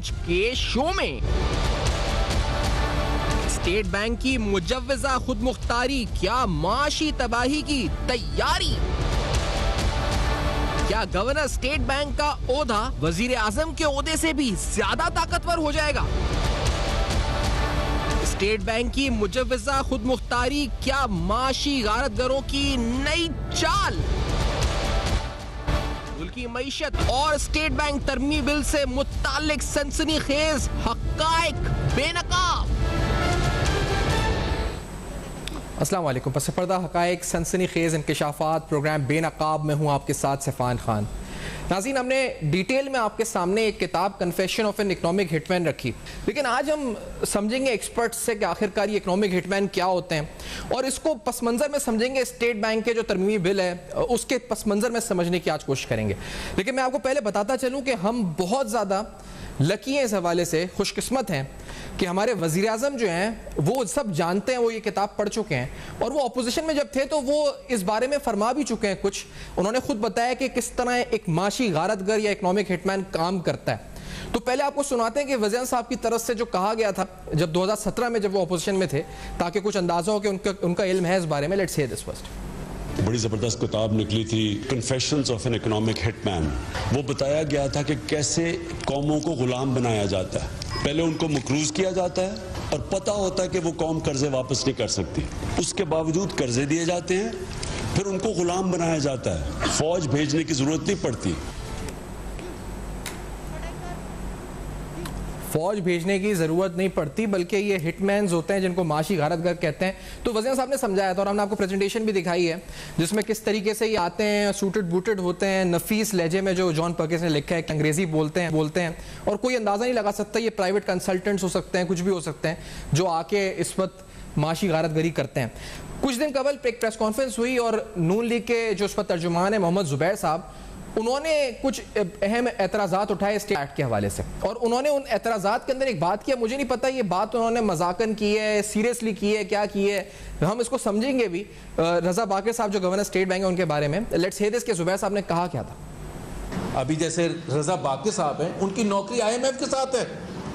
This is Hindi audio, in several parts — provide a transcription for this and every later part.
आज के शो में। स्टेट बैंक की मुजव्वजा खुदमुख्तारी क्या माशी तबाही की तैयारी? क्या गवर्नर स्टेट बैंक का ओहदा वजीर आजम के ओहदे से भी ज्यादा ताकतवर हो जाएगा? स्टेट बैंक की मुजव्वजा खुदमुख्तारी क्या माशी गारतगरों की नई चाल? मुल्की मईशत और स्टेट बैंक तरमीमी बिल से मुत्तालिक सनसनीखेज हक़ाइक़ बेनकाब। अस्सलाम वालेकुम। पस पर्दा हक़ाइक़ सनसनीखेज इंकिशाफ़ात प्रोग्राम बेनकाब में हूँ आपके साथ सफ़ान खान। नाज़रीन, हमने डिटेल में आपके सामने एक किताब confession of an economic hitman रखी, लेकिन आज हम समझेंगे एक्सपर्ट्स से कि आखिरकार ये इकोनॉमिक हिटमैन क्या होते हैं और इसको पस मंज़र में समझेंगे। स्टेट बैंक के जो तरमीमी बिल है उसके पस मंज़र में समझने की आज कोशिश करेंगे। लेकिन मैं आपको पहले बताता चलूँ कि हम बहुत ज़्यादा लकी हैं, इस हवाले से खुशकिस्मत हैं कि हमारे वज़ीर आज़म जो हैं वो सब जानते हैं, वो ये किताब पढ़ चुके हैं और वो अपोजिशन में जब थे तो वो इस बारे में फरमा भी चुके हैं कुछ। उन्होंने खुद बताया कि किस तरह एक माशी गारतगर या इकोनॉमिक हिटमैन काम करता है। तो पहले आपको सुनाते हैं कि वज़ीर साहब की तरफ से जो कहा गया था जब 2017 में जब वो अपोजिशन में थे, ताकि कुछ अंदाजा हो कि उनका इल्म है इस बारे में। Let's hear this first. बड़ी ज़बरदस्त किताब निकली थी, confessions of an economic hitman. वो बताया गया था कि कैसे कौमों को गुलाम बनाया जाता है। पहले उनको मकरूज किया जाता है और पता होता है कि वो कौम कर्जे वापस नहीं कर सकती, उसके बावजूद कर्जे दिए जाते हैं, फिर उनको गुलाम बनाया जाता है। फौज भेजने की जरूरत नहीं पड़ती, फौज भेजने की ज़रूरत नहीं पड़ती, बल्कि ये हिटमैन्स होते हैं जिनको माशी गारतगर कहते हैं। तो वज़ीर साहब ने समझाया था और हमने आपको प्रेजेंटेशन भी दिखाई है जिसमें किस तरीके से ये आते हैं, सूटेड बूटेड होते हैं, नफीस लहजे में जो जॉन पर्किंस ने लिखा है कि अंग्रेज़ी बोलते हैं और कोई अंदाज़ा नहीं लगा सकता ये प्राइवेट कंसल्टेंट्स हो सकते हैं, कुछ भी हो सकते हैं, जो आके इस वक्त माशी गारतगरी करते हैं। कुछ दिन कबल एक प्रेस कॉन्फ्रेंस हुई और नून लीग के जो उस पर तर्जुमान है मोहम्मद जुबैर साहब, उन्होंने कुछ अहम एतराज़ात उठाए स्टेट एक्ट के हवाले से और उन्होंने उन एतराज़ात के अंदर एक बात किया। मुझे नहीं पता ये बात उन्होंने मजाकन की है, सीरियसली की है, क्या की है, हम इसको समझेंगे भी। रजा बाकर साहब जो गवर्नर स्टेट बैंक है उनके बारे में लेट्स हियर दिस के जुबैर साहब ने कहा क्या था। अभी जैसे रजा बाकर साहब हैं, उनकी नौकरी IMF के साथ है।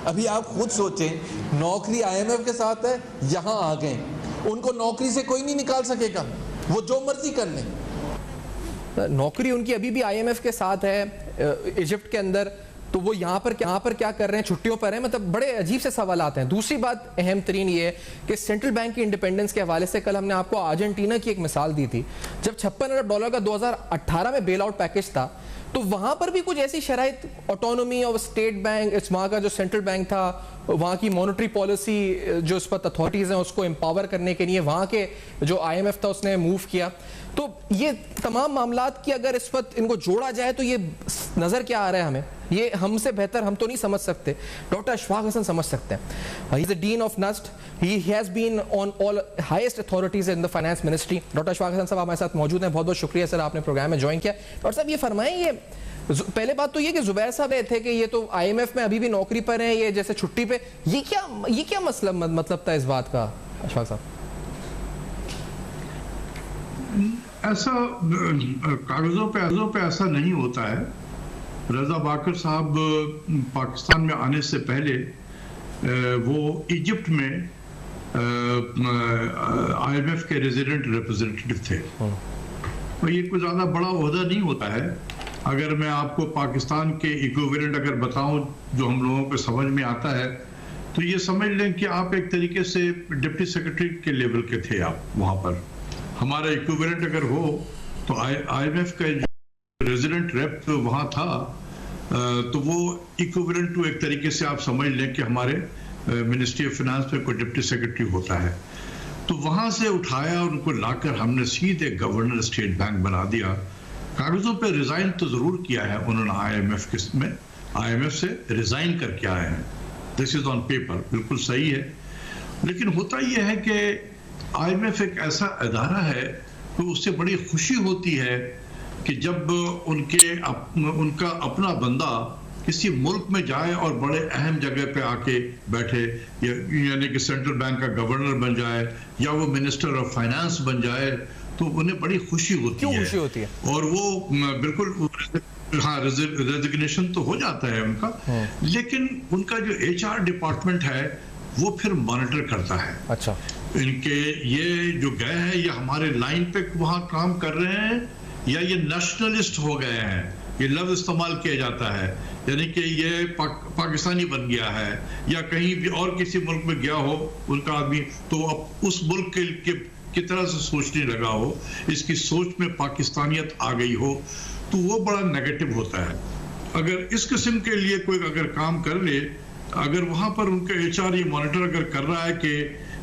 अभी आप खुद सोचें, नौकरी IMF के साथ है, यहाँ आ गए, उनको नौकरी से कोई नहीं निकाल सकेगा, वो जो मर्जी कर लें। नौकरी उनकी अभी भी IMF के साथ है इजिप्ट के अंदर, तो वो यहाँ पर क्या कर रहे हैं, छुट्टियों पर हैं। मतलब बड़े अजीब से सवाल आते हैं। दूसरी बात अहम तरीन ये है कि सेंट्रल बैंक की इंडिपेंडेंस के हवाले से कल हमने आपको अर्जेंटीना की एक मिसाल दी थी। जब $56 अरब का 2018 में बेल आउट पैकेज था तो वहाँ पर भी कुछ ऐसी शराइत, ऑटोनॉमी ऑफ स्टेट बैंक, इस वहाँ का जो सेंट्रल बैंक था, वहाँ की मॉनेटरी पॉलिसी जो इस पर अथॉरिटीज़ हैं उसको एम्पावर करने के लिए वहाँ के जो IMF था उसने मूव किया। तो ये तमाम मामलात की अगर इस वक्त इनको जोड़ा जाए तो ये नज़र क्या आ रहा है हमें, ये हमसे बेहतर हम तो नहीं समझ सकते, डॉक्टर अशफाक हसन समझ सकते हैं। He is the dean of NUST, he has been on all highest authorities in the finance ministry. Doctor Ashfaq Hasan साहब हमारे साथ मौजूद हैं, बहुत बहुत शुक्रिया सर आपने प्रोग्राम में ज्वाइन किया। डॉक्टर साहब ये फरमाएं, ये पहले बात तो ये कि जुबैर साहब रहे थे कि ये तो IMF में अभी भी नौकरी पर हैं, ये जैसे छुट्टी पे, ये क्या मतलब था इस बात का अशफाक साहब? ऐसा कागजों पे ऐसा नहीं होता है। रजा बाकर साहब पाकिस्तान में आने से पहले वो इजिप्ट में IMF के रेजिडेंट रिप्रेजेंटेटिव थे। तो ये कोई ज़्यादा बड़ा ओहदा नहीं होता है। अगर मैं आपको पाकिस्तान के इक्विवेलेंट अगर बताऊं जो हम लोगों को समझ में आता है, तो ये समझ लें कि आप एक तरीके से डिप्टी सेक्रेटरी के लेवल के थे आप वहाँ पर। हमारा इक्विवेलेंट अगर हो तो IMF का रेजिडेंट रेप वहाँ था, तो वो इक्विवेलेंट टू एक तरीके से आप समझ लें कि हमारे मिनिस्ट्री ऑफ फाइनेंस में कोई डिप्टी सेक्रेटरी होता है। तो वहाँ से उठाया उनको लाकर हमने सीधे गवर्नर स्टेट बैंक बना दिया। कागजों पे रिजाइन तो जरूर किया है उन्होंने IMF से रिजाइन करके आए हैं, दिस इज ऑन पेपर, बिल्कुल सही है। लेकिन होता यह है कि IMF एक ऐसा अदारा है तो उससे बड़ी खुशी होती है कि जब उनका अपना बंदा किसी मुल्क में जाए और बड़े अहम जगह पे आके बैठे, यानी कि सेंट्रल बैंक का गवर्नर बन जाए या वो मिनिस्टर ऑफ फाइनेंस बन जाए, तो उन्हें बड़ी खुशी होती है। खुशी होती है? और वो बिल्कुल हाँ, रेजिग्नेशन तो हो जाता है उनका, लेकिन उनका जो HR डिपार्टमेंट है वो फिर मॉनिटर करता है। अच्छा, इनके ये जो गए हैं ये हमारे लाइन पे वहां काम कर रहे हैं या ये नेशनलिस्ट हो गए हैं, ये लफ्ज इस्तेमाल किया जाता है, यानी कि ये पाकिस्तानी बन गया है या कहीं भी और किसी मुल्क में गया हो उनका आदमी, तो अब उस मुल्क की तरह से सोचने लगा हो, इसकी सोच में पाकिस्तानियत आ गई हो, तो वो बड़ा नेगेटिव होता है। अगर इस किस्म के लिए कोई अगर काम कर ले, अगर वहां पर उनका HR ये मॉनिटर अगर कर रहा है कि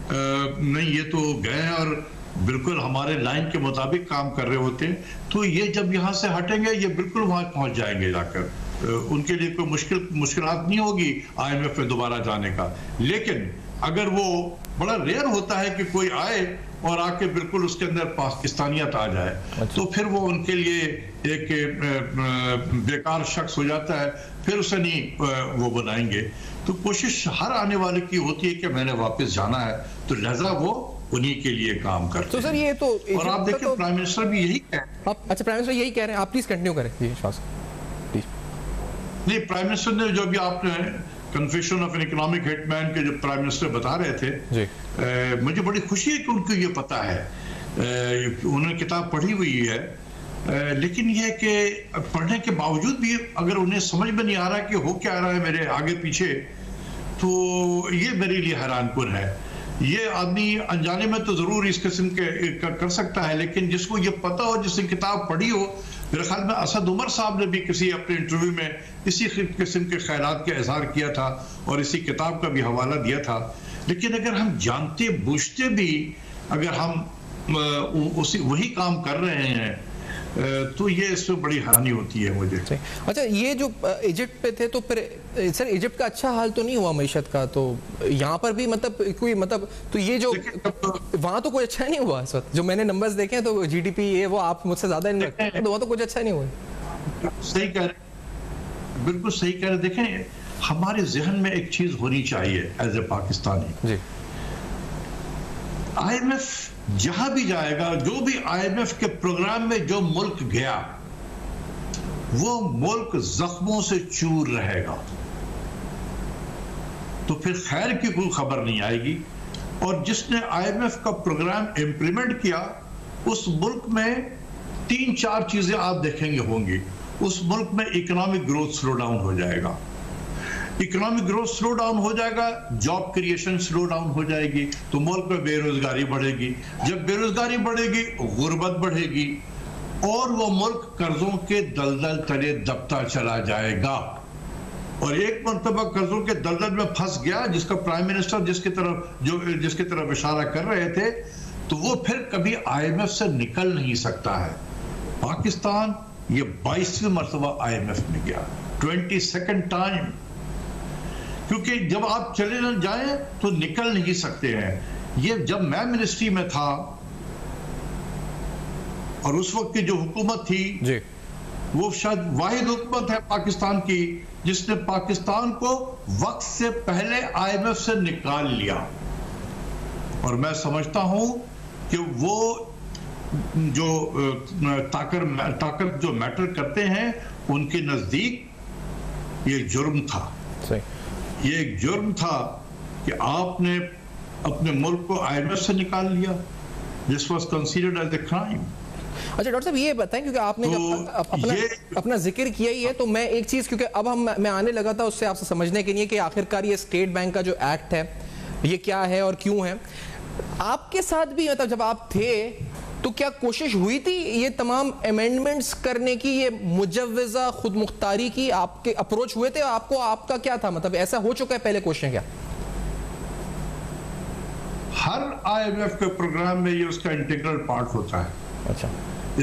नहीं ये तो गए हैं और बिल्कुल हमारे लाइन के मुताबिक काम कर रहे होते हैं, तो ये जब यहाँ से हटेंगे ये बिल्कुल वहां पहुंच जाएंगे जाकर, उनके लिए कोई मुश्किलात नहीं होगी IMF में दोबारा जाने का। लेकिन अगर वो बड़ा रेयर होता है कि कोई आए और आके बिल्कुल उसके अंदर पाकिस्तानियत आ जाए, तो फिर वो उनके लिए एक बेकार शख्स हो जाता है, फिर उसे नहीं वो बनाएंगे। तो कोशिश हर आने वाले की होती है कि मैंने वापस जाना है, तो लिहाजा वो उन्हीं के लिए काम करते हैं। तो सर ये तो और आप देखिए प्राइम मिनिस्टर भी यही कह रहे हैं। अच्छा, प्राइम मिनिस्टर यही कह रहे हैं, आप प्लीज कंटिन्यू करें जी विश्वास। नहीं, प्राइम मिनिस्टर ने जो भी आपने confession of an economic hitman के जो प्राइम मिनिस्टर बता रहे थे जी, मुझे बड़ी खुशी है कि उनको ये पता है, उन्होंने किताब पढ़ी हुई है, लेकिन यह कि पढ़ने के बावजूद भी अगर उन्हें समझ में नहीं आ रहा कि हो क्या रहा है मेरे आगे पीछे, तो ये मेरे लिए हैरानकुन है। ये आदमी अनजाने में तो जरूर इस किस्म के कर सकता है, लेकिन जिसको ये पता हो, जिसने किताब पढ़ी हो, मेरे ख्याल में असद उमर साहब ने भी किसी अपने इंटरव्यू में इसी किस्म के ख्यालात का इजहार किया था और इसी किताब का भी हवाला दिया था। लेकिन अगर हम जानते बूझते भी अगर हम वही काम कर रहे हैं, तो ये इसमें बड़ी हैरानी होती है मुझे। अच्छा, ये जो इजिप्ट पे थे, तो फिर सर इजिप्ट का अच्छा हाल तो नहीं हुआ मईशत का, तो यहाँ पर भी मतलब कोई मतलब, तो ये जो वहाँ तो कोई अच्छा नहीं हुआ इस वक्त, जो मैंने नंबर्स देखे हैं, तो GDP ये वो आप मुझसे ज्यादा नहीं लगता, तो वहाँ तो कुछ अच्छा नहीं हुआ। सही कह रहे, बिल्कुल सही कह रहे। देखें, हमारे जहन में एक चीज होनी चाहिए एज ए पाकिस्तानी जी, IMF जहां भी जाएगा, जो भी IMF के प्रोग्राम में जो मुल्क गया, वो मुल्क जख्मों से चूर रहेगा, तो फिर खैर की कोई खबर नहीं आएगी। और जिसने IMF का प्रोग्राम इंप्लीमेंट किया, उस मुल्क में 3-4 चीजें आप देखेंगे होंगी। उस मुल्क में इकोनॉमिक ग्रोथ स्लो डाउन हो जाएगा, इकोनॉमिक ग्रोथ स्लो डाउन हो जाएगा, जॉब क्रिएशन स्लो डाउन हो जाएगी, तो मुल्क में बेरोजगारी बढ़ेगी। जब बेरोजगारी बढ़ेगी, गुर्बत बढ़ेगी और वो मुल्क कर्जों के दलदल तले दबता चला जाएगा। और एक मरतबा कर्जों के दलदल में फंस गया, जिसका प्राइम मिनिस्टर जिसकी तरफ इशारा कर रहे थे, तो वो फिर कभी IMF से निकल नहीं सकता है। पाकिस्तान ये 22वीं मरतबा IMF में गया, 22nd टाइम, क्योंकि जब आप चले न जाएं तो निकल नहीं सकते हैं। ये जब मैं मिनिस्ट्री में था और उस वक्त की जो हुकूमत थी जी, वो शायद वाहिद हुकूमत है पाकिस्तान की जिसने पाकिस्तान को वक्त से पहले IMF से निकाल लिया। और मैं समझता हूं कि वो जो ताकत जो मैटर करते हैं, उनके नजदीक ये जुर्म था। सही, ये एक जुर्म था कि आपने अपने मुल्क को IMF से निकाल लिया। This was considered as a crime. अच्छा डॉक्टर साहब, ये बताएं, क्योंकि आपने जब अपना जिक्र किया ही है, तो मैं एक चीज, क्योंकि अब मैं आने लगा था उससे आपसे समझने के लिए कि आखिरकार ये स्टेट बैंक का जो एक्ट है ये क्या है और क्यों है। आपके साथ भी मतलब जब आप थे तो क्या कोशिश हुई थी ये तमाम अमेंडमेंट्स करने की, ये मुजव्वज़ा खुद मुख्तारी की आपके अप्रोच हुए थे? आपको आपका क्या था, मतलब ऐसा हो चुका है पहले क्वेश्चन क्या? हर IMF के प्रोग्राम में ये उसका इंटीग्रल पार्ट होता है। अच्छा,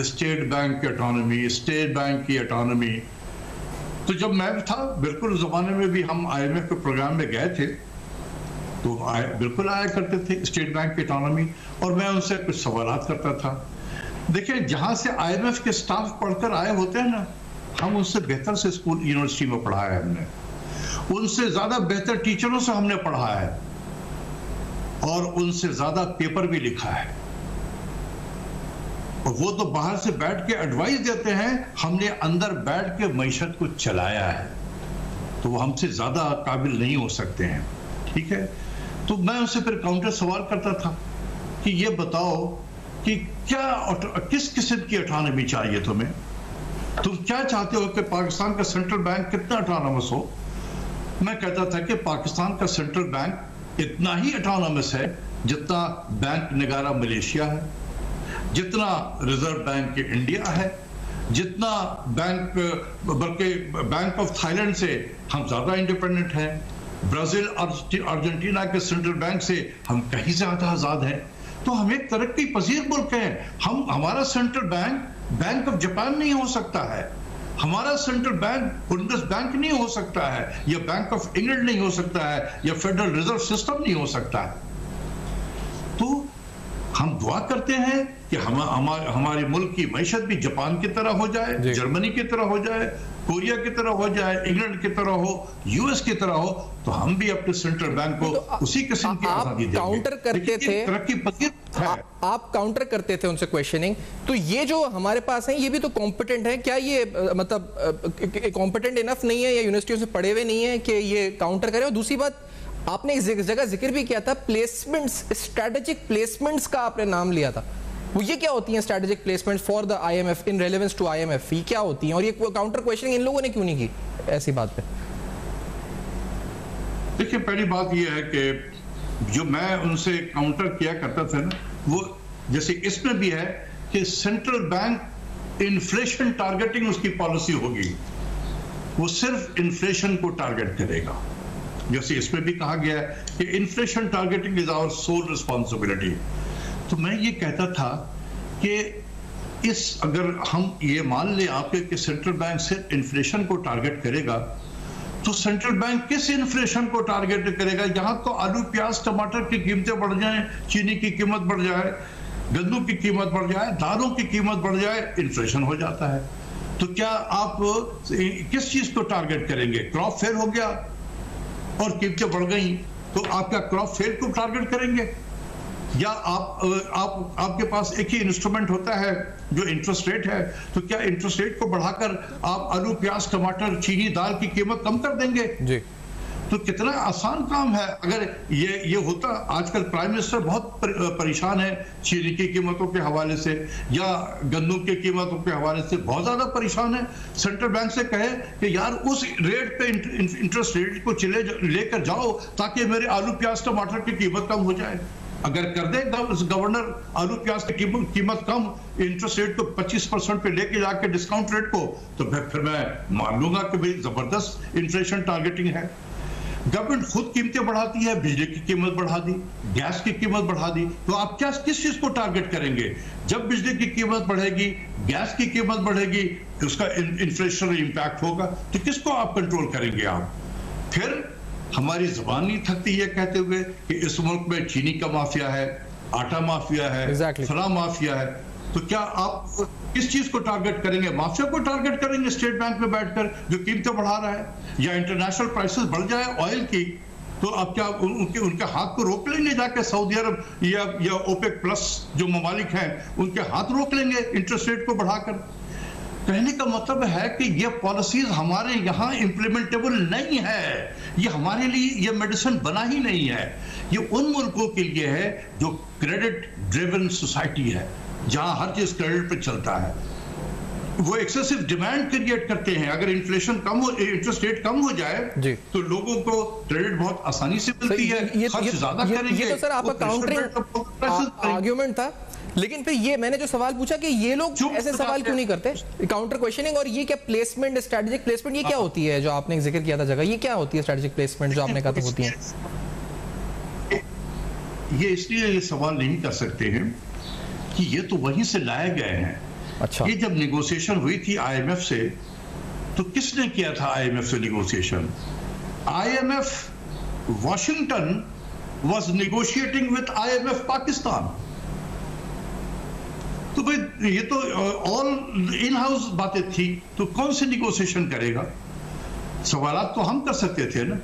स्टेट बैंक की ऑटोनॉमी, स्टेट बैंक की ऑटोनॉमी। तो जब मैं था, बिल्कुल उस जमाने में भी हम IMF के प्रोग्राम में गए थे, तो बिल्कुल आया करते थे स्टेट बैंक की ऑटोनॉमी, और मैं उनसे कुछ सवालात करता था। देखिए, जहां से IMF के स्टाफ पढ़कर आए होते हैं ना, हम उनसे बेहतर से स्कूल यूनिवर्सिटी में पढ़ा है, हमने उनसे ज्यादा बेहतर टीचरों से हमने पढ़ा है और उनसे ज्यादा पेपर भी लिखा है। और वो तो बाहर से बैठ के एडवाइस देते हैं, हमने अंदर बैठ के मईशत को चलाया है, तो वो हमसे ज्यादा काबिल नहीं हो सकते हैं। ठीक है, तो मैं उनसे फिर काउंटर सवाल करता था कि ये बताओ कि किस किस्म की ऑटोनॉमी चाहिए तुम्हें, तुम क्या चाहते हो कि पाकिस्तान का सेंट्रल बैंक कितना ऑटोनॉमस हो। मैं कहता था कि पाकिस्तान का सेंट्रल बैंक इतना ही ऑटोनॉमस है जितना बैंक नगारा मलेशिया है, जितना रिजर्व बैंक इंडिया है, जितना बैंक, बल्कि बैंक ऑफ थाईलैंड से हम ज्यादा इंडिपेंडेंट हैं, ब्राजील अर्जेंटीना के सेंट्रल बैंक से हम कहीं ज्यादा आजाद हैं। तो हम एक तरक्की पजीर मुल्क है। हमारा सेंट्रल बैंक ऑफ जापान नहीं हो सकता है, हमारा सेंट्रल बैंक बुंदेस बैंक नहीं हो सकता है, या बैंक ऑफ इंग्लैंड नहीं हो सकता है, या फेडरल रिजर्व सिस्टम नहीं हो सकता है। तो हम दुआ करते हैं कि हमारे मुल्क की मैशत भी जापान की तरह हो जाए, जर्मनी की तरह हो जाए, कोरिया की तरह हो जाए, इंग्लैंड की तरह हो, यूएस की तरह हो, तो हम भी अपने सेंट्रल बैंक को उसी किस्म की आजादी देंगे। काउंटर करते थे, तरक्की पजीर है। आप काउंटर करते थे उनसे क्वेश्चनिंग, तो ये जो हमारे पास है ये भी तो कॉम्पिटेंट है क्या? ये मतलब कॉम्पिटेंट इनफ नहीं है या यूनिवर्सिटियों से पढ़े हुए नहीं है कि ये काउंटर करें? और दूसरी बात, आपने एक जगह जिक्र भी किया था प्लेसमेंट्स, स्ट्रेटेजिक प्लेसमेंट्स का आपने नाम लिया था। वो ये क्या होती हैं strategic placements for the IMF, in relevance to IMF, ये क्या होती हैं? और ये काउंटर क्वेश्चनिंग इन लोगों ने क्यों नहीं की ऐसी बात पे? देखिए, पहली बात ये है कि जो मैं उनसे काउंटर किया करता था ना, वो जैसे इसमें भी है कि सेंट्रल बैंक इन्फ्लेशन टारगेटिंग उसकी पॉलिसी होगी, वो सिर्फ इन्फ्लेशन को टारगेट करेगा। जैसे इसमें भी कहा गया है कि inflation targeting is our sole responsibility. तो मैं ये कहता था कि अगर हम ये मान ले आपके कि सेंट्रल बैंक सिर्फ इन्फ्लेशन को टारगेट करेगा, तो सेंट्रल बैंक किस इन्फ्लेशन को टारगेट करेगा? यहां तो आलू, प्याज, टमाटर की कीमतें बढ़ जाएं, चीनी की कीमत बढ़ जाए, गन्नों की कीमत बढ़ जाए, दालों की कीमत बढ़ जाए, इन्फ्लेशन हो जाता है। तो क्या आप किस चीज को टारगेट करेंगे? क्रॉप फेयर हो गया और कीमतें बढ़ गई, तो आप क्या क्रॉप फेयर को टारगेट करेंगे? या आपके पास एक ही इंस्ट्रूमेंट होता है जो इंटरेस्ट रेट है, तो क्या इंटरेस्ट रेट को बढ़ाकर आप आलू, प्याज, टमाटर, चीनी, दाल की कीमत कम कर देंगे? जी। तो कितना आसान काम है। अगर ये होता, आजकल प्राइम मिनिस्टर बहुत परेशान है चीनी की कीमतों के हवाले से या गन्नों की कीमतों के हवाले से, बहुत ज्यादा परेशान है। सेंट्रल बैंक से कहे कि यार उस रेट पे इंटरेस्ट रेट को लेकर जाओ ताकि मेरे आलू, प्याज, टमाटर की कीमत कम हो जाए। अगर कर दे गवर्नर आलू, प्याज की कीमत कम, इंटरेस्ट रेट को 25% पे लेके जाके डिस्काउंट रेट को, तो फिर मैं मान लूंगा कि भाई जबरदस्त इन्फ्लेशन टारगेटिंग है। गवर्नमेंट खुद कीमतें बढ़ाती है, बिजली की कीमत बढ़ा दी, गैस की कीमत बढ़ा दी, तो आप किस चीज को टारगेट करेंगे? जब बिजली की कीमत बढ़ेगी, गैस की कीमत बढ़ेगी, उसका इन्फ्लेशनरी इंपैक्ट होगा, तो किसको आप कंट्रोल करेंगे? आप फिर हमारी जुबान नहीं थकती ये कहते हुए कि इस मुल्क में चीनी का माफिया है, आटा माफिया है, फला माफिया है। तो क्या आप किस चीज को टारगेट करेंगे? माफिया को टारगेट करेंगे स्टेट बैंक में बैठकर जो कीमतें बढ़ा रहा है? या इंटरनेशनल प्राइसेस बढ़ जाए ऑयल की, तो आप क्या उनके हाथ को रोक लेंगे जाके? सऊदी अरब या ओपेक प्लस जो ममालिक हैं उनके हाथ रोक लेंगे इंटरेस्ट रेट को बढ़ाकर? कहने का मतलब है कि ये पॉलिसीज हमारे यहाँ इम्प्लीमेंटेबल नहीं है, ये हमारे लिए ये मेडिसिन बना ही नहीं है। ये उन मुल्कों के लिए है जो क्रेडिट ड्रिवन सोसाइटी है, जहां हर चीज क्रेडिट पे चलता है। वो एक्सेसिव डिमांड क्रिएट करते हैं। अगर इन्फ्लेशन कम हो, इंटरेस्ट रेट कम हो जाए तो लोगों को क्रेडिट बहुत आसानी से मिलती है, खर्च ज्यादा करेंगे। ये तो सर आपका काउंटरिंग आर्ग्यूमेंट था, लेकिन फिर ये मैंने जो सवाल पूछा कि ये लोग ऐसे सवाल क्यों नहीं करते, काउंटर क्वेश्चनिंग। और ये क्या प्लेसमेंट, स्ट्रेटेजिक प्लेसमेंट, ये क्या होती है जो आपने जिक्र किया था जगह, ये क्या होती है स्ट्रेटेजिक प्लेसमेंट जो आपने कहा था होती है? ये इसलिए ये सवाल नहीं कर सकते हैं कि ये तो वहीं से लाए गए हैं। अच्छा, ये जब नेगोशिएशन हुई थी आईएमएफ से, तो किसने किया था आईएमएफ से negotiation? IMF Washington was negotiating with IMF Pakistan. तो भाई ये तो ऑल इन हाउस बातें थी, तो कौन से नेगोशिएशन करेगा? सवालात तो हम कर सकते थे ना।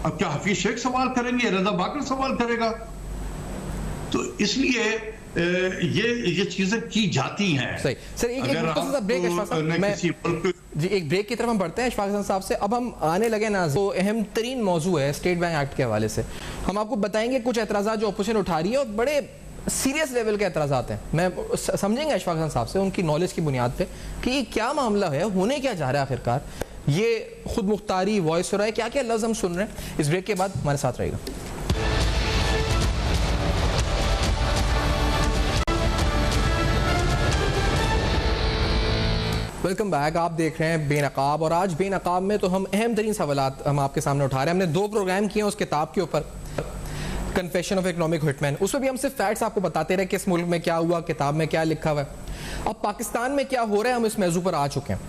अब क्या हफीज शेख सवाल करेंगे, रजा बाकर सवाल करेगा? तो इसलिए ये चीजें की जाती हैं। सही सर, एक ब्रेक जी, एक ब्रेक की तरफ हम बढ़ते हैं इशफाक हसन साहब से। अब हम आने लगे ना तो अहम तरीन मौजू है स्टेट बैंक एक्ट के हवाले से। हम आपको बताएंगे कुछ एतराज़ात जो अपोजिशन उठा रही है और बड़े सीरियस लेवल के एतराज़ात हैं। मैं समझेंगे इशफाक हसन साहब से उनकी नॉलेज की बुनियाद पे कि ये क्या मामला है, होने क्या जा रहा है आखिरकार, ये खुद मुख्तारी वॉइस हो रहा है, क्या क्या लफ्ज़ हम सुन रहे हैं। इस ब्रेक के बाद हमारे साथ रहेगा। वेलकम बैक, आप देख रहे हैं बेनकाब, और आज बेनकाब में तो हम अहम तरीन सवालात हम आपके सामने उठा रहे हैं। हमने 2 प्रोग्राम किए हैं उस किताब के ऊपर, कन्फेशन ऑफ इकोनॉमिक हिटमैन। उसमें भी हम सिर्फ फैक्ट्स आपको बताते रहे किस मुल्क में क्या हुआ, किताब में क्या लिखा हुआ है। अब पाकिस्तान में क्या हो रहा है, हम इस मौजू पर आ चुके हैं,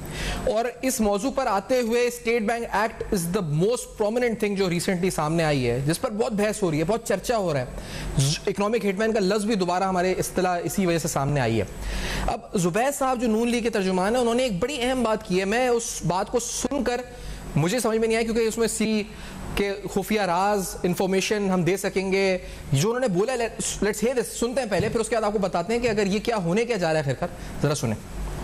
और इस मौजू पर आते हुए state bank act is the most prominent thing जो रिसेंटली सामने आई है, जिस पर बहुत बहस हो रही है, बहुत चर्चा हो रहा है। इकोनॉमिक हिटमैन का लफ्ज़ भी दोबारा हमारे इस्तिलाह इसी वजह से सामने आई है। अब जुबैर साहब जो नून लीग के तर्जुमान है, उन्होंने एक बड़ी अहम बात की है। मैं उस बात को सुनकर मुझे समझ में नहीं आया, क्योंकि उसमें सी के खुफिया राज इंफॉर्मेशन हम दे सकेंगे जो उन्होंने बोला। लेट्स हियर दिस, सुनते हैं पहले, फिर उसके बाद आपको बताते हैं कि अगर ये क्या होने क्या जा रहा है। आखिरकार जरा सुने।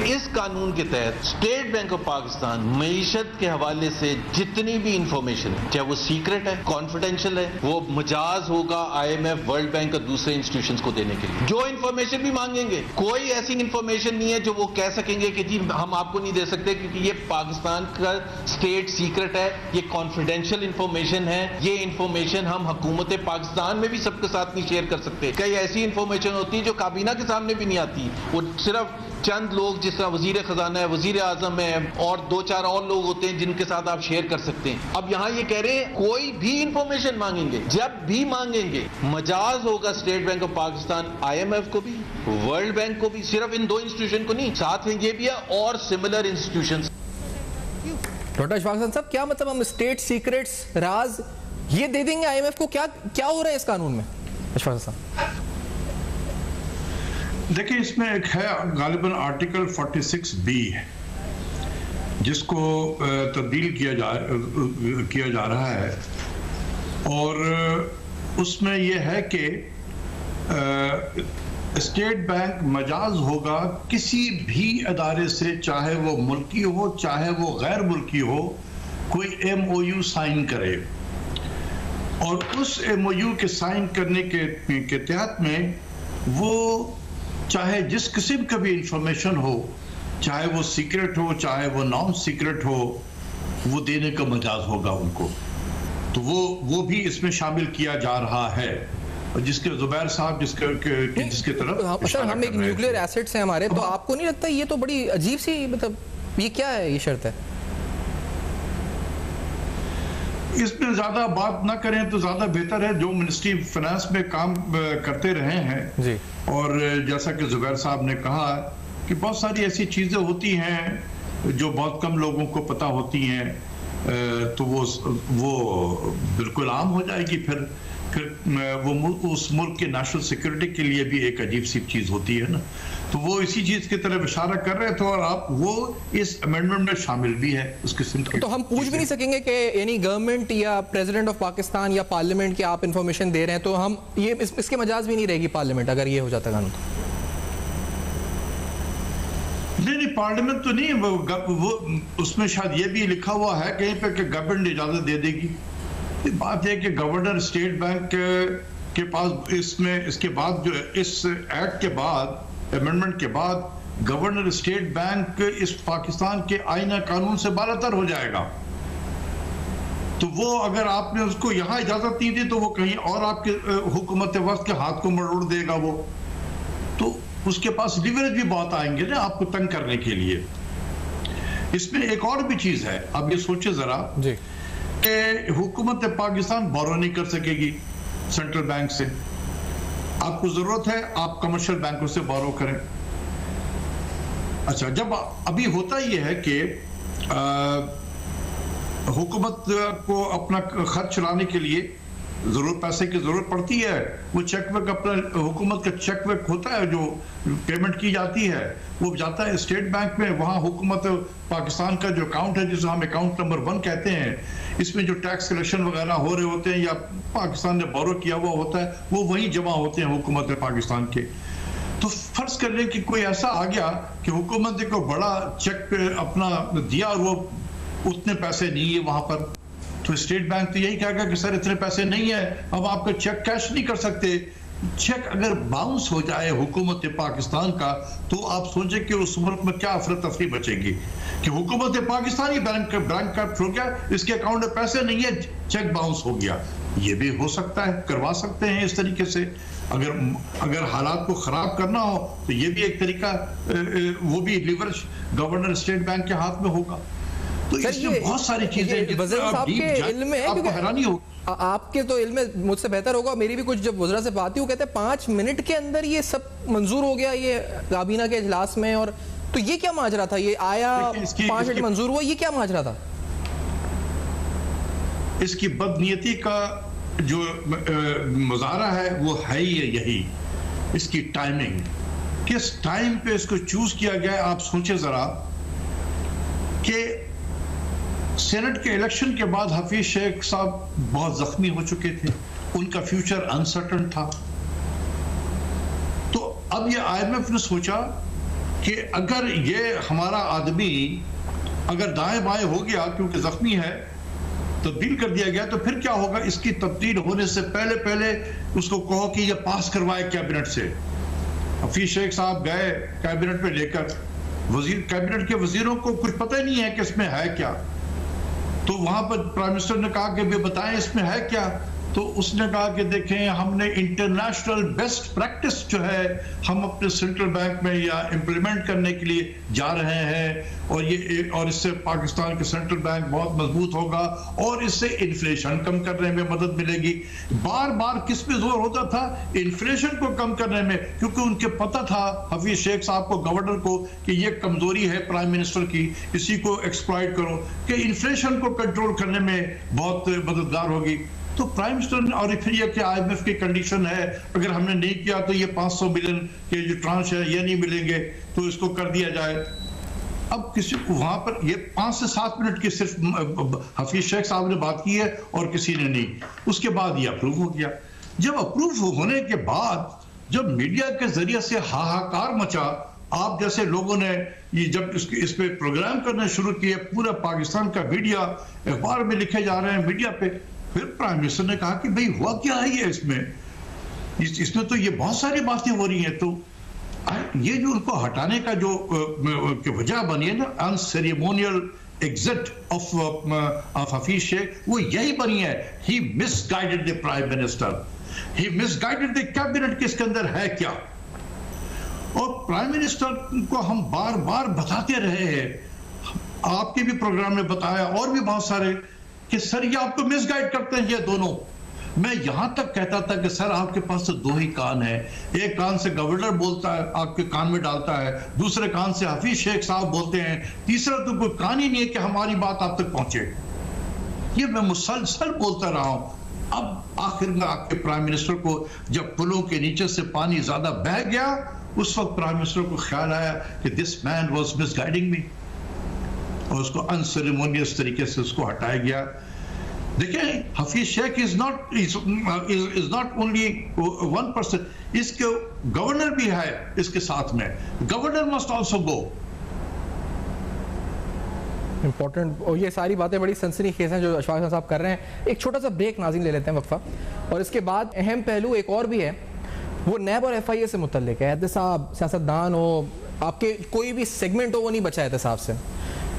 इस कानून के तहत स्टेट बैंक ऑफ पाकिस्तान मईशत के हवाले से जितनी भी इंफॉर्मेशन है, चाहे वो सीक्रेट है, कॉन्फिडेंशियल है, वो मजाज होगा IMF, वर्ल्ड बैंक और दूसरे इंस्टीट्यूशंस को देने के लिए। जो इंफॉर्मेशन भी मांगेंगे, कोई ऐसी इंफॉर्मेशन नहीं है जो वो कह सकेंगे कि जी हम आपको नहीं दे सकते क्योंकि ये पाकिस्तान का स्टेट सीक्रेट है, ये कॉन्फिडेंशियल इंफॉर्मेशन है, ये इंफॉर्मेशन हम हुकूमत पाकिस्तान में भी सबके साथ नहीं शेयर कर सकते। कई ऐसी इंफॉर्मेशन होती है जो काबीना के सामने भी नहीं आती, वो सिर्फ चंद लोग जिस तरह वजीर खजाना है, वजीर आजम है और 2-4 और लोग होते हैं जिनके साथ आप शेयर कर सकते हैं। अब यहाँ ये कह रहे हैं कोई भी इंफॉर्मेशन मांगेंगे, जब भी मांगेंगे, मजाज होगा state bank of Pakistan IMF को भी, वर्ल्ड बैंक को भी, सिर्फ इन 2 इंस्टीट्यूशन को नहीं, साथ में ये भी है और similar institution. Doctor Ishfaq Hasan साहब, क्या मतलब हम स्टेट सीक्रेट्स, राज ये दे देंगे IMF को? क्या क्या हो रहा है इस कानून में इशफाक हसन साहब? देखिए, इसमें एक है गालिबन आर्टिकल 46B है जिसको तब्दील किया जा रहा है, और उसमें यह है कि स्टेट बैंक मजाज होगा किसी भी अदारे से, चाहे वो मुल्की हो चाहे वो गैर मुल्की हो, कोई MOU साइन करे, और उस MOU के साइन करने के तहत में वो चाहे जिस किस्म का भी इंफॉर्मेशन हो, चाहे वो सीक्रेट हो चाहे वो नॉन सीक्रेट हो, वो देने का मजाज होगा उनको। तो वो भी इसमें शामिल किया जा रहा है, और जिसके जुबैर साहब जिसके तरफ सर हम एक न्यूक्लियर एसेट्स हैं हमारे, तो आपको नहीं लगता ये तो बड़ी अजीब सी, मतलब ये क्या है, ये शर्त है? इसमें ज्यादा बात ना करें तो ज्यादा बेहतर है। जो मिनिस्ट्री फाइनेंस में काम करते रहे हैं जी, और जैसा कि जुबैर साहब ने कहा कि बहुत सारी ऐसी चीजें होती हैं जो बहुत कम लोगों को पता होती हैं, तो वो बिल्कुल आम हो जाएगी। फिर वो उस मुल्क के नेशनल सिक्योरिटी के लिए भी एक अजीब सी चीज होती है ना, तो वो इसी चीज की तरफ इशारा कर रहे थे, और आप वो इस अमेंडमेंट में शामिल भी है उस किस्म की। तो हम पूछ भी नहीं सकेंगे कि यानी गवर्नमेंट या प्रेसिडेंट ऑफ पाकिस्तान या पार्लियामेंट की आप इंफॉर्मेशन दे रहे हैं, तो हम ये इसके मजाज भी नहीं रहेगी पार्लियामेंट अगर ये हो जाता कानून? नहीं, पार्लियामेंट तो नहीं, वो उसमें शायद ये भी लिखा हुआ है कहीं पे कि गवर्नमेंट इजाजत दे देगी। बात है कि गवर्नर स्टेट बैंक के पास इसके बाद जो इस एक्ट के बाद, अमेंडमेंट के बाद, गवर्नर स्टेट बैंक इस पाकिस्तान के आईना कानून से बालातर हो जाएगा। तो वो अगर आपने उसको यहाँ इजाजत नहीं दी तो वो कहीं और आपके हुकूमत वक्त के हाथ को मरोड़ देगा वो, तो उसके पास लिवरेज भी बहुत आएंगे ना आपको तंग करने के लिए। इसमें एक और भी चीज है, अब ये सोचे जरा कि हुकूमत पाकिस्तान बोरो नहीं कर सकेगी सेंट्रल बैंक से। आपको जरूरत है आप कमर्शियल बैंकों से बोरो करें। अच्छा, जब अभी होता यह है कि हुकूमत को अपना खर्च चलाने के लिए पैसे की जरूरत पड़ती है, वो चेकबुक अपना हुकूमत का चेकबुक होता है जो पेमेंट की जाती है, वो जाता है स्टेट बैंक में। वहाँ हुकूमत पाकिस्तान का जो अकाउंट है जिसे हम अकाउंट नंबर 1 कहते हैं, इसमें जो टैक्स कलेक्शन वगैरह हो रहे होते हैं या पाकिस्तान ने बोरो किया हुआ होता है, वो वहीं जमा होते हैं हुकूमत पाकिस्तान के। फर्ज कर लें कि कोई ऐसा आ गया कि हुकूमत को बड़ा चेक अपना दिया और वो उतने पैसे नहीं है वहां पर, तो स्टेट बैंक तो यही कहेगा कि सर इतने पैसे नहीं है, अब आपका चेक कैश नहीं कर सकते। चेक अगर बाउंस हो जाए हुकूमत पाकिस्तान का, तो आप सोचें कि उस मुल्क में क्या अफरा तफरी बचेगी कि हुकूमत पाकिस्तान ही बैंक करप्ट हो गया, इसके अकाउंट में पैसे नहीं है, चेक बाउंस हो गया। ये भी हो सकता है, करवा सकते हैं इस तरीके से। अगर हालात को खराब करना हो तो ये भी एक तरीका, वो भी लिवरेज गवर्नर स्टेट बैंक के हाथ में होगा। तो इसमें बहुत सारी चीजें आपको हैरानी हो। आपके तो इल्म में मुझसे बेहतर होगा, मेरी भी कुछ जब वज़रा से बात हुई वो कहते हैं 5 मिनट के अंदर ये सब मंजूर हो गया ये काबीना के इजलास में। और तो ये क्या माजरा था, ये आया 5 मिनट मंजूर हुआ, ये क्या माजरा था? इसकी बदनीयती का जो मुजाहरा है वो है ही यही, इसकी टाइमिंग, किस टाइम पे इसको चूज किया गया। आप सोचे जरा कि सेनेट के इलेक्शन के बाद हफीज शेख साहब बहुत जख्मी हो चुके थे, उनका फ्यूचर अनसर्टन था। तो अब ये आईएमएफ ने सोचा कि अगर ये हमारा आदमी अगर दाएं बाएं हो गया क्योंकि जख्मी है, तब्दील कर दिया गया, तो फिर क्या होगा, इसकी तब्दील होने से पहले उसको कहो कि ये पास करवाए कैबिनेट से। हफीज शेख साहब गए कैबिनेट में लेकर, कैबिनेट के वजीरों को कुछ पता ही नहीं है कि इसमें है क्या। तो वहां पर प्राइम मिनिस्टर ने कहा कि वे बताएं इसमें है क्या। तो उसने कहा कि देखें, हमने इंटरनेशनल बेस्ट प्रैक्टिस जो है हम अपने सेंट्रल बैंक में या इम्प्लीमेंट करने के लिए जा रहे हैं, और इससे पाकिस्तान के सेंट्रल बैंक बहुत मजबूत होगा और इससे इन्फ्लेशन कम करने में मदद मिलेगी। बार बार किस पे जोर होता था? इन्फ्लेशन को कम करने में, क्योंकि उनके पता था हफीज शेख साहब को, गवर्नर को, कि ये कमजोरी है प्राइम मिनिस्टर की, इसी को एक्सप्लॉइट करो कि इन्फ्लेशन को कंट्रोल करने में बहुत मददगार होगी। तो प्राइम मिनिस्टर ने, और फिर ये कि आईएमएफ की कंडीशन है, अगर हमने नहीं किया तो ये 500 बिलियन के जो ट्रांच है ये नहीं मिलेंगे, तो इसको कर दिया जाए। अब किसी को वहां पर ये 5 से 7 मिनट की सिर्फ हफीज शेख साहब ने बात की है और किसी ने नहीं। उसके बाद ये अप्रूव हो गया। जब अप्रूव होने के बाद जब मीडिया के जरिए से हाहाकार मचा, आप जैसे लोगों ने ये जब इस पे प्रोग्राम करना शुरू किए, पूरा पाकिस्तान का मीडिया, अखबार में लिखे जा रहे हैं मीडिया पे, फिर प्राइम मिनिस्टर ने कहा कि भाई हुआ क्या है ये इसमें तो ये बहुत सारी बातें हो रही हैं। तो ये जो उनको हटाने का जो वजह बनी है ना, unceremonial exit of Hafeez Sheikh, वो यही बनी है। He misguided the prime minister, he misguided the cabinet, किसके अंदर है क्या। और प्राइम मिनिस्टर को हम बार बार बताते रहे हैं, आपके भी प्रोग्राम में बताया और भी बहुत सारे, कि सर ये आपको मिसगाइड करते हैं ये दोनों। मैं यहां तक कहता था कि सर आपके पास तो 2 ही कान है, एक कान से गवर्नर बोलता है, आपके कान में डालता है, दूसरे कान से हफीज शेख साहब बोलते हैं, तीसरा तो कोई कान ही नहीं है कि हमारी बात आप तक पहुंचे। ये मैं मुसलसल बोलता रहा हूं। अब आखिर में आपके प्राइम मिनिस्टर को जब पुलों के नीचे से पानी ज्यादा बह गया, उस वक्त प्राइम मिनिस्टर को ख्याल आया कि this man was misguiding me, और उसको अनसेरेमोनियस तरीके से उसको हटाया गया। देखिए, Hafeez Sheikh is not only 1%, इसके गवर्नर भी है इसके साथ में, governor must also go. Important, और ये सारी बातें बड़ी सनसनीखेज हैं जो अशफाक साहब कर रहे हैं। एक छोटा सा ब्रेक नाज़रीन ले लेते हैं वक्फा, और इसके बाद अहम पहलू एक और भी है, वो नैब और FIA से मुतल्लिक है। एहतसाब, सियासतदान हो, आपके कोई भी सेगमेंट हो, वो नहीं बचा एहतसाब से।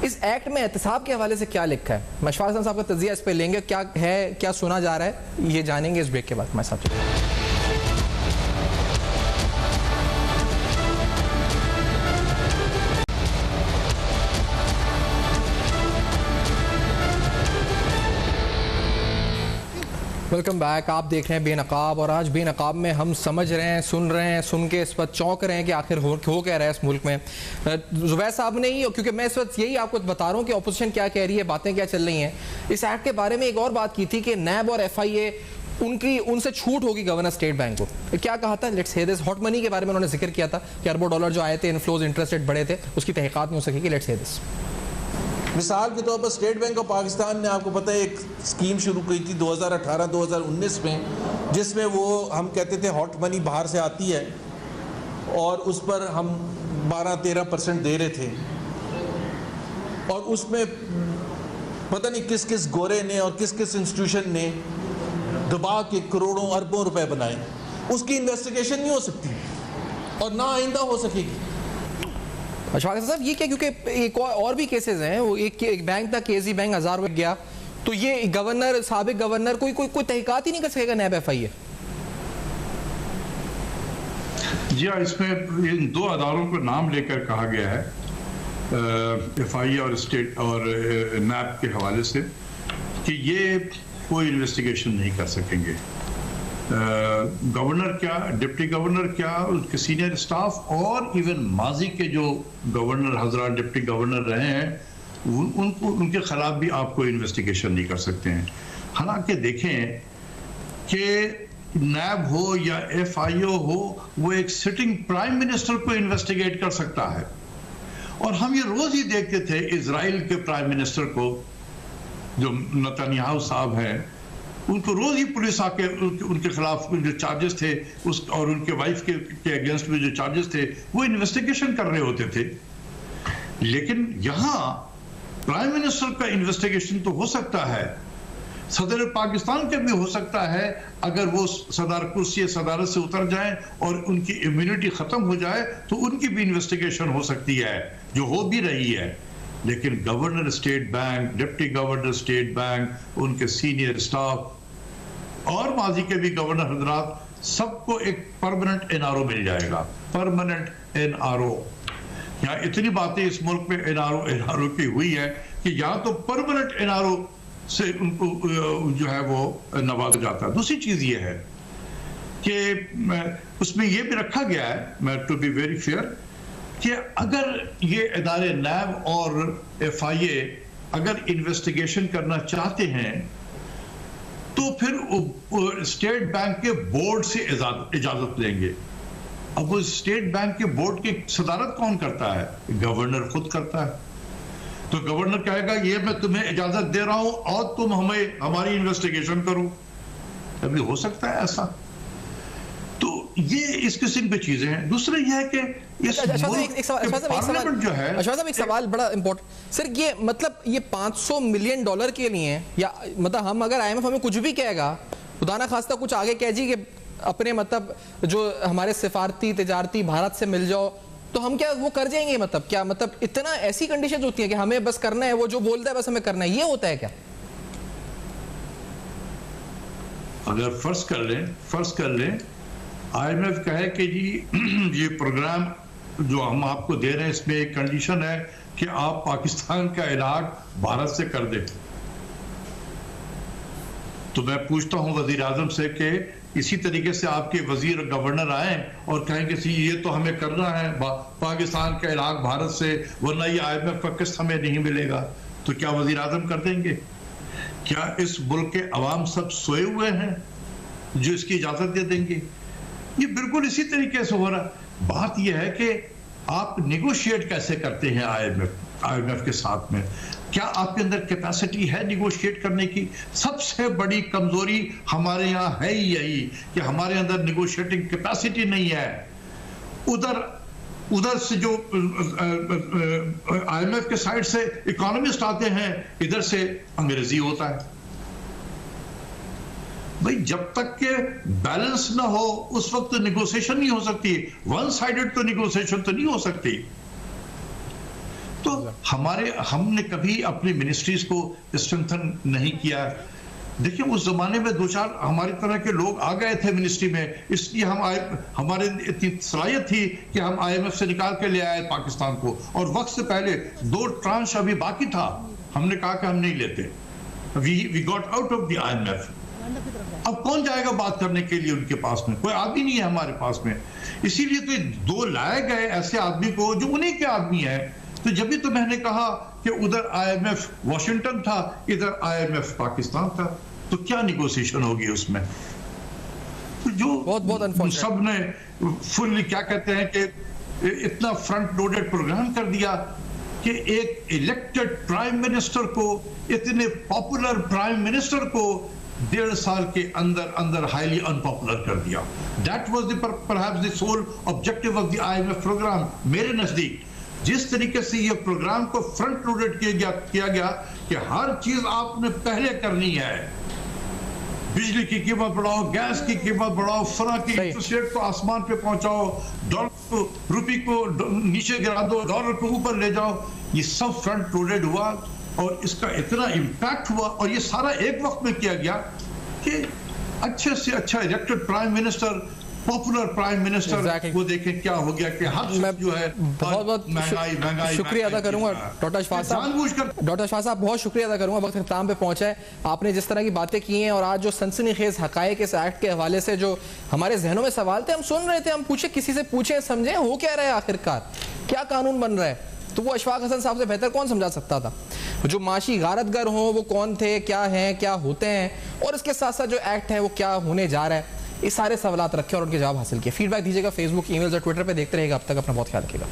इस एक्ट में एहतसाब के हवाले से क्या लिखा है, अशफाक साहब का तजिया इस पर लेंगे, क्या है, क्या सुना जा रहा है, ये जानेंगे इस ब्रेक के बाद हमारे साथ। Welcome back. आप देख रहे हैं बेनकाब, और आज बेनकाब में हम समझ रहे हैं, सुन के इस पर चौंक रहे हैं कि आखिर हो क्या रहा है इस मुल्क में। जुबैर साहब ने ही, क्योंकि मैं इस वक्त यही आपको बता रहा हूँ कि अपोजिशन क्या कह रही है, बातें क्या चल रही हैं। इस एक्ट के बारे में एक और बात की थी कि नैब और FIA उनसे छूट होगी गवर्नर स्टेट बैंक को। क्या कहा था, let's hear this. Hot money के बारे में उन्होंने जिक्र किया था कि अरबों डॉलर जो आए थे, इनफ्लोज, इंटरेस्ट रेट बढ़े थे, उसकी तहकीकात नहीं हो सकेगी। Let's hear this. मिसाल के तौर पर स्टेट बैंक ऑफ पाकिस्तान ने, आपको पता है, एक स्कीम शुरू की थी 2018-2019 में, जिसमें वो हम कहते थे हॉट मनी बाहर से आती है और उस पर हम 12-13% दे रहे थे, और उसमें पता नहीं किस किस गोरे ने और किस किस इंस्टीट्यूशन ने दबा के करोड़ों अरबों रुपए बनाए, उसकी इन्वेस्टिगेशन नहीं हो सकती और ना आइंदा हो सकेगी। अशफाक साहब ये क्या, क्योंकि एक और भी केसेस हैं, वो एक बैंक था केजी बैंक, 1000 रुपये गया, तो ये गवर्नर, साबिक गवर्नर कोई तहकीकात ही नहीं कर सकेगा नैब FIA? जी हाँ, इसमें इन दो अदारों को नाम लेकर कहा गया है FIA और स्टेट और नैब के हवाले से कि ये कोई इन्वेस्टिगेशन नहीं कर सकेंगे। गवर्नर क्या, डिप्टी गवर्नर क्या, उनके सीनियर स्टाफ और इवन माजी के जो गवर्नर हजरात डिप्टी गवर्नर रहे हैं उनके खिलाफ भी आप कोई इन्वेस्टिगेशन नहीं कर सकते हैं। हालांकि देखें कि नैब हो या FIO हो, वो एक सिटिंग प्राइम मिनिस्टर को इन्वेस्टिगेट कर सकता है, और हम ये रोज ही देखते थे इजराइल के प्राइम मिनिस्टर को, जो नेतन्याहू साहब हैं, उनको रोज ही पुलिस आके उनके खिलाफ जो चार्जेस थे उस और उनके वाइफ के अगेंस्ट में जो चार्जेस थे वो इन्वेस्टिगेशन कर रहे होते थे। लेकिन यहाँ प्राइम मिनिस्टर का इन्वेस्टिगेशन तो हो सकता है, सदर पाकिस्तान का भी हो सकता है, अगर वो कुर्सी सदारत से उतर जाएं और उनकी इम्यूनिटी खत्म हो जाए तो उनकी भी इन्वेस्टिगेशन हो सकती है, जो हो भी रही है। लेकिन governor state bank, deputy governor state bank, उनके सीनियर स्टाफ और माजी के भी गवर्नर हजरात, सबको एक परमानेंट NRO मिल जाएगा, परमानेंट NRO। यहाँ इतनी बातें इस मुल्क में NRO की हुई है कि यहाँ तो परमानेंट NRO से उनको जो है वो नवाजा जाता है। दूसरी चीज ये है कि उसमें ये भी रखा गया है, मैं टू बी वेरी फेयर, कि अगर ये इदारे नैब और FIA अगर इन्वेस्टिगेशन करना चाहते हैं तो फिर स्टेट बैंक के बोर्ड से इजाजत लेंगे। अब वो स्टेट बैंक के बोर्ड की सदारत कौन करता है? गवर्नर खुद करता है। तो गवर्नर कहेगा ये मैं तुम्हें इजाजत दे रहा हूं और तुम हमारी इन्वेस्टिगेशन करो। अभी हो सकता है ऐसा। तो ये इस किस्म की चीजें हैं। दूसरा यह है कि एक सवाल बड़ा इंपॉर्टेंट सर, ये मतलब ये $500 मिलियन के लिए, या मतलब हम अगर IMF हमें कुछ भी कहेगा, खुदा ना खास्ता कुछ आगे कह जी कि अपने मतलब जो हमारे सिफारती तिजारती भारत से मिल जाओ, तो हम क्या वो कर जाएंगे? मतलब क्या, मतलब इतना ऐसी कंडीशन होती है कि हमें बस करना है, वो जो बोलता है बस हमें करना है, ये होता है क्या? अगर फर्ज कर लें IMF कहे कि जी ये प्रोग्राम जो हम आपको दे रहे हैं इसमें एक कंडीशन है कि आप पाकिस्तान का इलाज भारत से कर दें, तो मैं पूछता हूं वजीर आजम से कि इसी तरीके से आपके वजीर गवर्नर आए और कहेंगे सी ये तो हमें करना है पाकिस्तान का इलाज भारत से, वरना ये IMF का किस्त हमें नहीं मिलेगा, तो क्या वजीर आजम कर देंगे? क्या इस मुल्क के अवाम सब सोए हुए हैं जो इसकी इजाजत दे देंगे? ये बिल्कुल इसी तरीके से हो रहा। बात यह है कि आप निगोशिएट कैसे करते हैं IMF के साथ में, क्या आपके अंदर कैपेसिटी है निगोशिएट करने की? सबसे बड़ी कमजोरी हमारे यहाँ है ही यही कि हमारे अंदर निगोशिएटिंग कैपेसिटी नहीं है। उधर से जो IMF के साइड से इकोनॉमिस्ट आते हैं, इधर से अंग्रेजी होता है। भाई जब तक के बैलेंस ना हो उस वक्त तो निगोशिएशन नहीं हो सकती, वन साइडेड तो निगोशिएशन तो नहीं हो सकती। तो हमने कभी अपनी मिनिस्ट्रीज को स्ट्रेंथन नहीं किया। देखिए उस जमाने में 2-4 हमारी तरह के लोग आ गए थे मिनिस्ट्री में, इसलिए हमारे इतनी सलाहियत थी कि हम IMF से निकाल के ले आए पाकिस्तान को, और वक्त से पहले 2 ट्रांच अभी बाकी था, हमने कहा कि हम नहीं लेते, we got out of the IMF। अब कौन जाएगा बात करने के लिए उनके पास में? कोई आदमी नहीं है हमारे पास में। इसीलिए तो 2 लाए गए ऐसे आदमी को जो उन्हीं के आदमी है। तो जब भी तो मैंने कहा कि उधर IMF वॉशिंगटन था, इधर IMF पाकिस्तान था, तो क्या निगोशिएशन होगी उसमें? तो जो बहुत सब ने फुल्ली क्या कहते हैं कि इतना फ्रंट लोडेड प्रोग्राम कर दिया कि एक इलेक्टेड प्राइम मिनिस्टर को, इतने पॉपुलर प्राइम मिनिस्टर को 1.5 साल के अंदर अंदर हाईली अनपॉपुलर कर दिया। That was the perhaps the sole objective of the IMF programme. मेरे नजदीक जिस तरीके से ये प्रोग्राम को फ्रंट लोडेड किया गया कि हर चीज आपने पहले करनी है, बिजली की कीमत बढ़ाओ, गैस की कीमत बढ़ाओ, फला की इंटरेस्ट रेट को आसमान पे पहुंचाओ, डॉलर को, रुपये को नीचे गिरा दो, डॉलर को ऊपर ले जाओ, ये सब फ्रंट लोडेड हुआ और इसका इतना इम्पैक्ट हुआ। और ये सारा एक वक्त में किया गया कि अच्छे से अच्छा elected prime minister, popular prime minister, वो देखें क्या हो गया कि हर जो है बहुत बहुत शुक्रिया अदा करूंगा डॉक्टर अशफाक साहब। डॉक्टर अशफाक साहब बहुत शुक्रिया अदा करूंगा, वक्त इख्तिताम पे पहुंचा है। आपने जिस तरह की बातें की हैं और आज जो सनसनीखेज हकायक इस एक्ट के हवाले से जो हमारे जहनों में सवाल थे, हम सुन रहे थे, हम पूछे, किसी से पूछे, समझे हो क्या रहा है, आखिरकार क्या कानून बन रहा है, तो वो अशफाक हसन साहब से बेहतर कौन समझा सकता था। जो माशी गारतगर हो वो कौन थे, क्या हैं, क्या होते हैं, और इसके साथ साथ जो एक्ट है वो क्या होने जा रहा है, ये सारे सवाल रखे और उनके जवाब हासिल किए। फीडबैक दीजिएगा फेसबुक, ईमेल और ट्विटर पे। देखते रहेगा। अब तक अपना बहुत ख्याल रखिएगा।